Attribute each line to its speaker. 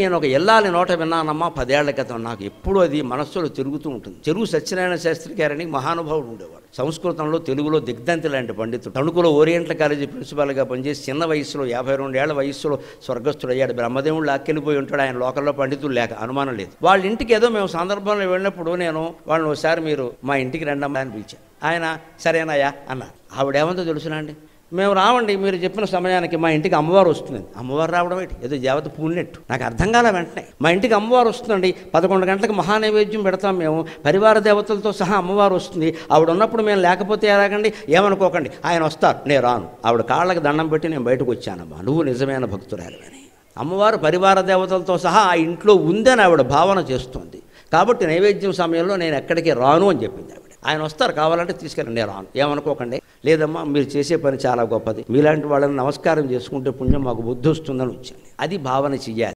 Speaker 1: నేను ఒక ఎల్లాలి నోట విన్నానమ్మా 10 ఏళ్ల క్రితం. నాకు ఎప్పుడు అది మనస్సులో తిరుగుతూ ఉంటుంది. చెరువు సత్యనారాయణ శాస్త్రి గారని మహానుభావుడు ఉండేవాడు. సంస్కృతంలో తెలుగులో దిగ్ధంతి లాంటి పండితుడు. తణుకులో ఓరియంటల్ కాలేజీ ప్రిన్సిపాల్గా పనిచేసి చిన్న వయసులో 52 ఏళ్ల వయసులో స్వర్గస్థుడయ్యాడు. బ్రహ్మదేవుడు లాక్కెళ్ళిపోయి ఉంటాడు. ఆయన లోకల్లో పండితులు లేక అనుమానం లేదు. వాళ్ళ ఇంటికి ఏదో మేము సందర్భంలో వెళ్ళినప్పుడు నేను వాళ్ళని ఒకసారి మీరు మా ఇంటికి రండమ్మా అని పిలిచాను. ఆయన సరేనాయా అన్నారు. ఆవిడేమంతో తెలుసునా అండి, మేము రావండి, మీరు చెప్పిన సమయానికి మా ఇంటికి అమ్మవారు వస్తుంది. అమ్మవారు రావడం ఏంటి, ఏదో దేవత పూలినట్టు. నాకు అర్థం కాలే. వెంటనే మా ఇంటికి అమ్మవారు వస్తుందండి, 11 గంటలకు మహానైవేద్యం పెడతాం మేము, పరివార దేవతలతో సహా అమ్మవారు వస్తుంది. ఆవిడ ఉన్నప్పుడు మేము లేకపోతే ఎలాగండి, ఏమనుకోకండి, ఆయన వస్తారు, నేను రాను. ఆవిడ కాళ్ళకి దండం పెట్టి నేను బయటకు వచ్చానమ్మా, నువ్వు నిజమైన భక్తురాలివని. అమ్మవారు పరివార దేవతలతో సహా ఆ ఇంట్లో ఉందని ఆవిడ భావన చేస్తుంది. కాబట్టి నైవేద్యం సమయంలో నేను ఎక్కడికి రాను అని చెప్పింది ఆవిడ. ఆయన వస్తారు, కావాలంటే తీసుకెళ్ళండి, నేను రాను, ఏమనుకోకండి. లేదమ్మా, మీరు చేసే పని చాలా గొప్పది, మీలాంటి వాళ్ళని నమస్కారం చేసుకుంటే పుణ్యం మాకు బుద్ధి వస్తుందని వచ్చాను. అది భావన చెయ్యాలి.